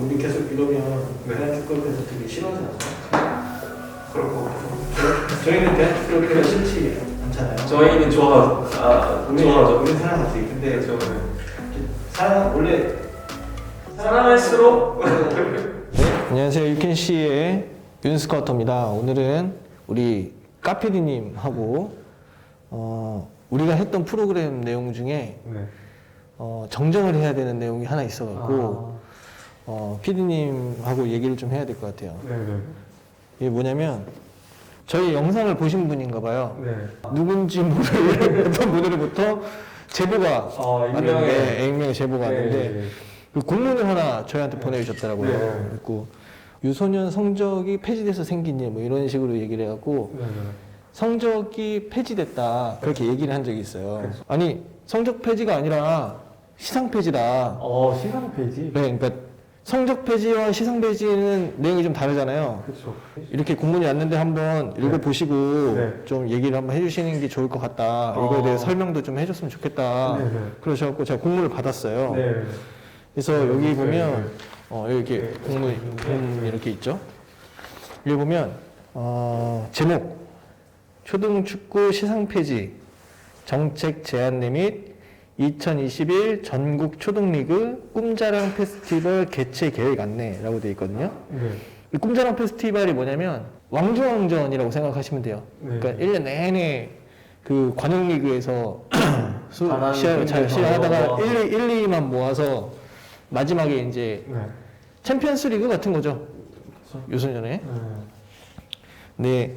우리 계속 이러면 네. 대한축구협회에서 되게 싫어하지 않아요? 그렇고 저희는 대한축구협회가 싫지 않잖아요. 저희는 좋아하죠. 우리는 사랑하지. 근데 저는 원래 사랑할수록 안녕하세요. 유캔씨의 윤스카우터입니다. 오늘은 우리 카피디님하고 우리가 했던 프로그램 내용 중에 네. 정정을 해야 되는 내용이 하나 있어갖고 피디님하고 얘기를 좀 해야 될 것 같아요. 네네. 이게 뭐냐면 저희 영상을 보신 분인가 봐요. 네. 누군지 모르는 어떤 분으로부터 제보가 왔는데 익명의 제보가 왔는데 네. 그 공문을 하나 저희한테 보내주셨더라고요. 네. 그리고 유소년 성적이 폐지돼서 생긴 일 뭐 이런 식으로 얘기를 해갖고 네네. 성적이 폐지됐다 그렇게 얘기를 한 적이 있어요. 그렇죠. 아니 성적 폐지가 아니라 시상 폐지다. 시상 페이지. 네, 그러니까 성적 폐지와 시상 폐지는 내용이 좀 다르잖아요. 그렇죠. 이렇게 공문이 왔는데 한번 읽어보시고 네. 좀 얘기를 한번 해주시는 게 좋을 것 같다. 이거에 대해 설명도 좀 해줬으면 좋겠다. 네네. 그러셔갖고 제가 공문을 받았어요. 네. 그래서 여기 보면 네. 이렇게 네. 공문이 이렇게 있죠. 여기 보면 제목 초등축구 시상 폐지 정책 제안례 및 2021 전국 초등리그 꿈자랑 페스티벌 개최 계획 안내라고 되어 있거든요. 네. 이 꿈자랑 페스티벌이 뭐냐면 왕중왕전이라고 생각하시면 돼요. 네. 그러니까 1년 내내 그 관영리그에서 잘하는 시합을 잘 팀들 시합하다가 모아서. 1, 2만 모아서 마지막에 이제 네. 챔피언스 리그 같은 거죠. 유소년에. 네.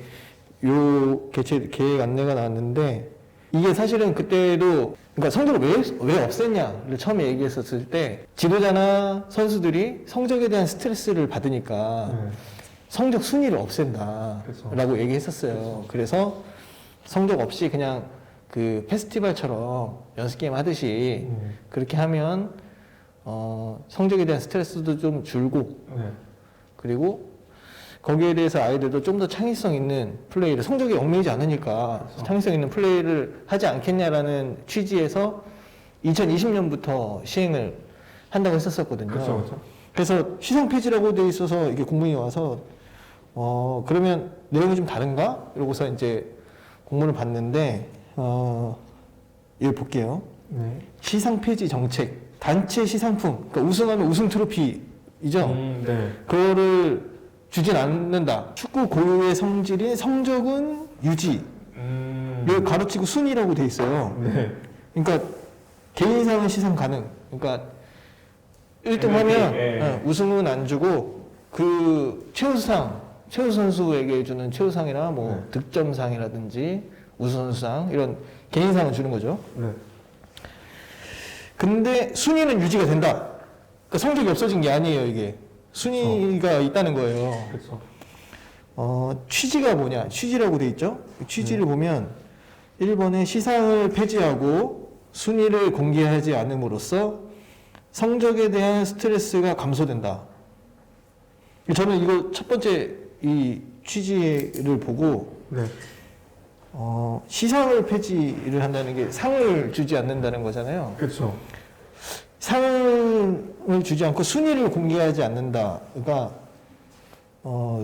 네, 요 개최 계획 안내가 나왔는데 이게 사실은 그때도 그러니까 성적을 왜 없앴냐를 처음에 얘기했었을 때 지도자나 선수들이 성적에 대한 스트레스를 받으니까 네. 성적 순위를 없앤다라고 그렇죠. 얘기했었어요. 그래서 성적 없이 그냥 그 페스티벌처럼 연습 게임 하듯이 그렇게 하면 성적에 대한 스트레스도 좀 줄고 네. 그리고 거기에 대해서 아이들도 좀 더 창의성 있는 플레이를 성적이 얽매이지 않으니까 그렇죠. 창의성 있는 플레이를 하지 않겠냐라는 취지에서 2020년부터 시행을 한다고 했었거든요. 그렇죠. 그렇죠. 그래서 시상 폐지라고 돼 있어서 이게 공문이 와서 그러면 내용이 좀 다른가? 이러고서 이제 공문을 봤는데 이걸 볼게요. 네. 시상 폐지 정책 단체 시상품 그러니까 우승하면 우승 트로피이죠. 네. 그거를 주진 않는다. 축구 고유의 성질인 성적은 유지. 이걸 가로치고 순위라고 돼 있어요. 네. 그러니까 개인상은 시상 가능. 그러니까 1등 하면 네. 우승은 안 주고 그 최우수상, 최우수 선수에게 주는 최우상이나 뭐 네. 득점상이라든지 우수선수상 이런 개인상을 주는 거죠. 네. 근데 순위는 유지가 된다. 그러니까 성적이 없어진 게 아니에요, 이게. 순위가 있다는 거예요. 그렇죠. 취지가 뭐냐? 취지라고 돼 있죠? 취지를 보면 1번에 시상을 폐지하고 순위를 공개하지 않음으로써 성적에 대한 스트레스가 감소된다. 저는 이거 첫 번째 이 취지를 보고 네. 시상을 폐지를 한다는 게 상을 주지 않는다는 거잖아요. 그렇죠. 상을 주지 않고 순위를 공개하지 않는다가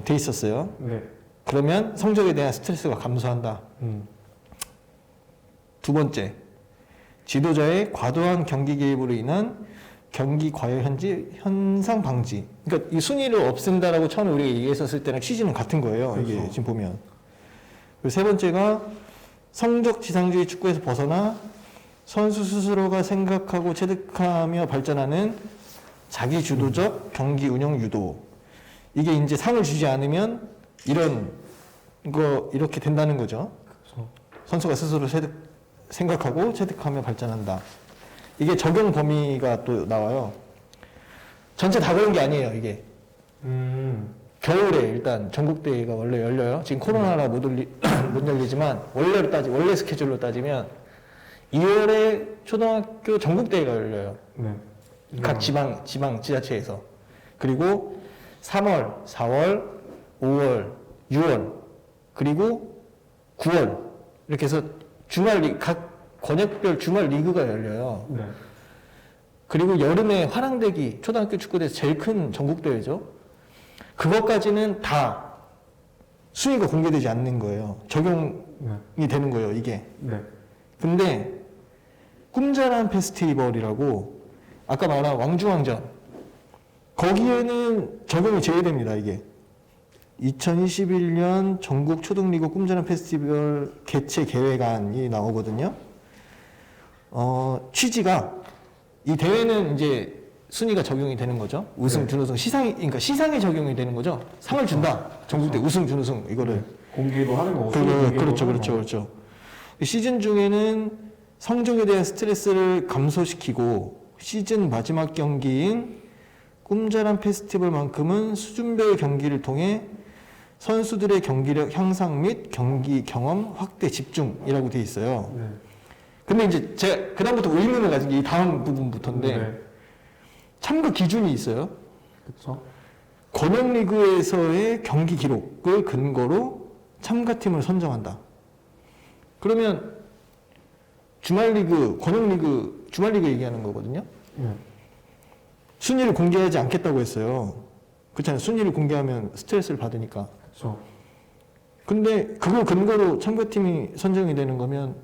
돼 있었어요. 네. 그러면 성적에 대한 스트레스가 감소한다. 두 번째, 지도자의 과도한 경기 개입으로 인한 경기 과열 현상 방지. 그러니까 이 순위를 없앤다라고 처음에 우리가 얘기했었을 때는 취지는 같은 거예요. 그렇죠. 이게 지금 보면. 그리고 세 번째가 성적 지상주의 축구에서 벗어나 선수 스스로가 생각하고 체득하며 발전하는 자기 주도적 경기 운영 유도. 이게 이제 상을 주지 않으면 이렇게 된다는 거죠. 그렇죠. 선수가 스스로 생각하고 체득하며 발전한다. 이게 적용 범위가 또 나와요. 전체 다 그런 게 아니에요, 이게. 겨울에 일단 전국대회가 원래 열려요. 지금 코로나라 못 열리지만 원래 스케줄로 따지면 2월에 초등학교 전국대회가 열려요. 네. 각 지방 지자체에서. 그리고 3월, 4월, 5월, 6월, 그리고 9월. 이렇게 해서 각 권역별 주말 리그가 열려요. 네. 그리고 여름에 화랑대기 초등학교 축구대에서 제일 큰 전국대회죠. 그것까지는 다 순위가 공개되지 않는 거예요. 적용이 되는 거예요, 이게. 네. 근데 꿈자란 페스티벌이라고 아까 말한 왕중왕전 거기에는 적용이 제외됩니다, 이게. 2021년 전국 초등리그 꿈자란 페스티벌 개최 계획안이 나오거든요. 취지가 이 대회는 이제 순위가 적용이 되는 거죠. 우승, 네. 준우승, 그러니까 시상이 적용이 되는 거죠. 상을 준다. 전국대 우승, 준우승 이거를. 공개도 하는 거고. 그렇죠. 시즌 중에는 성적에 대한 스트레스를 감소시키고 시즌 마지막 경기인 꿈자란 페스티벌만큼은 수준별 경기를 통해 선수들의 경기력 향상 및 경기 경험 확대 집중이라고 돼 있어요. 네. 근데 이제 제가 그다음부터 의문을 가진 게 이 다음 부분부터인데 네. 참가 기준이 있어요. 그렇죠. 권역리그에서의 경기 기록을 근거로 참가팀을 선정한다. 그러면 주말리그, 권역리그, 주말리그 얘기하는 거거든요. 네. 순위를 공개하지 않겠다고 했어요. 그렇잖아요. 순위를 공개하면 스트레스를 받으니까. 그렇죠. 근데 그걸 근거로 참가팀이 선정이 되는 거면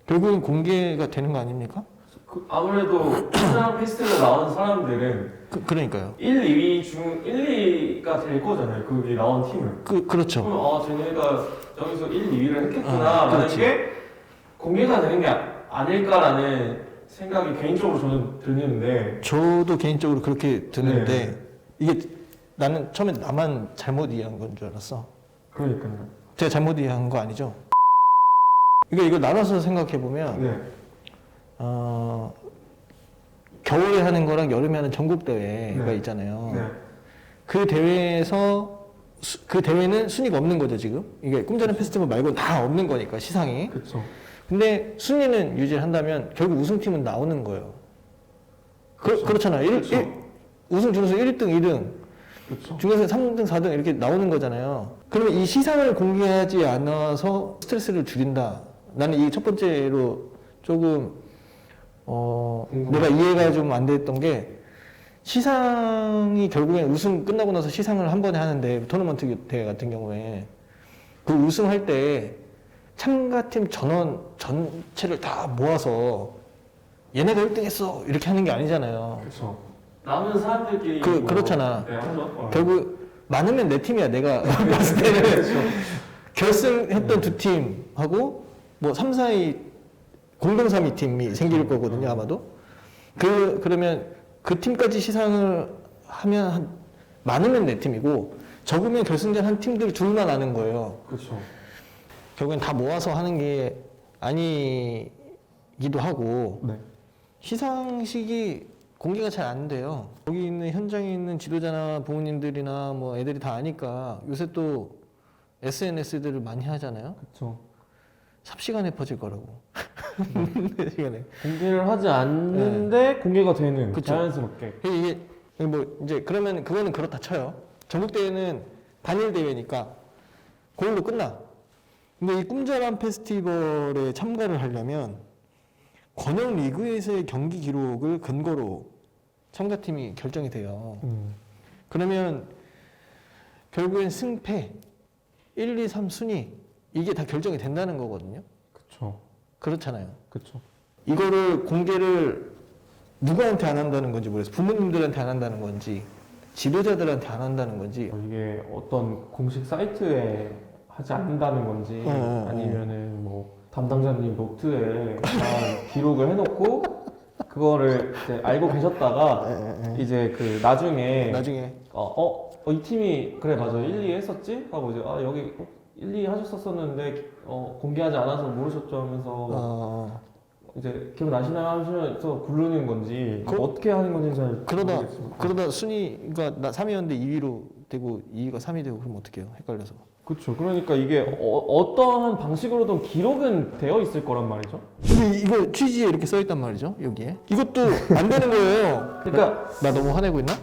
결국엔 공개가 되는 거 아닙니까? 아무래도 시상 페스티벌 나온 사람들은 그러니까요. 1, 2위 중 1, 2위가 될 거잖아요. 거기 나온 팀은. 그렇죠. 그럼 쟤네가 여기서 1, 2위를 했겠구나 라는 그렇지. 게 공개가 되는 게 아닐까라는 생각이 개인적으로 저는 드는데. 저도 개인적으로 그렇게 드는데 네. 이게 나는 처음에 나만 잘못 이해한 건 줄 알았어. 그러니까요. 제가 잘못 이해한 거 아니죠? 이거 나눠서 생각해 보면 네. 겨울에 하는 거랑 여름에 하는 전국 대회가 네. 있잖아요. 네. 그 대회에서 그 대회는 순위가 없는 거죠 지금. 이게 꿈자란 페스티벌 말고 다 없는 거니까 시상이. 그렇죠. 근데 순위는 유지를 한다면 결국 우승팀은 나오는 거예요. 그렇잖아요. 그렇죠. 우승, 준우승 1등, 2등, 그렇죠. 중에서 3등, 4등 이렇게 나오는 거잖아요. 그러면 이 시상을 공개하지 않아서 스트레스를 줄인다. 나는 이 첫 번째로 조금 내가 이해가 좀 안 됐던 게 시상이 결국엔 우승 끝나고 나서 시상을 한 번에 하는데 토너먼트 대회 같은 경우에 그 우승할 때 참가팀 전원 전체를 다 모아서 얘네가 1등 했어 이렇게 하는 게 아니잖아요. 그렇죠. 남은 사람들끼리 그렇잖아. 네, 하죠. 결국 많으면 내 팀이야. 내가 봤을 때는 결승했던 두 팀하고 뭐 3, 4위 공동 3위 팀이 생길 거거든요. 아마도. 그러면 그 팀까지 시상을 하면 많으면 내 팀이고 적으면 결승전 한 팀들 둘만 아는 거예요. 그렇죠. 결국엔 다 모아서 하는 게 아니기도 하고 네. 시상식이 공개가 잘 안 돼요. 거기 있는 현장에 있는 지도자나 부모님들이나 뭐 애들이 다 아니까 요새 또 SNS들을 많이 하잖아요. 그렇죠. 삽시간에 퍼질 거라고. 시간에. 공개를 하지 않는데 공개가 되는 그쵸. 자연스럽게. 이게 뭐 이제 그러면 그거는 그렇다 쳐요. 전국 대회는 단일 대회니까 그걸로 끝나. 근데 이 꿈자란 페스티벌에 참가를 하려면 권역 리그에서의 경기 기록을 근거로 참가팀이 결정이 돼요. 그러면 결국엔 승패 1, 2, 3 순위 이게 다 결정이 된다는 거거든요. 그렇죠. 그렇잖아요. 그렇죠. 이거를 공개를 누구한테 안 한다는 건지 모르겠어요. 부모님들한테 안 한다는 건지 지도자들한테 안 한다는 건지 이게 어떤 공식 사이트에 하지 않는다는 건지 아니면은 뭐 담당자님 노트에 그냥 기록을 해놓고 그거를 이제 알고 계셨다가 이제 그 나중에 이 팀이 그래 맞아 1, 2 했었지? 하고 이제 여기 1, 2 하셨었는데 공개하지 않아서 모르셨죠 하면서 이제 기억나시나요 하면서 부르는 건지 어떻게 하는 건지 잘 모르겠습니다. 그러다 순위가 나 3위였는데 2위로 되고 2위가 3위 되고 그럼 어떡해요? 헷갈려서. 그렇죠. 그러니까 이게 어떠한 방식으로든 기록은 되어 있을 거란 말이죠. 근데 이거 취지에 이렇게 써 있단 말이죠. 여기에. 이것도 안 되는 거예요. 그러니까 나 너무 화내고 있나?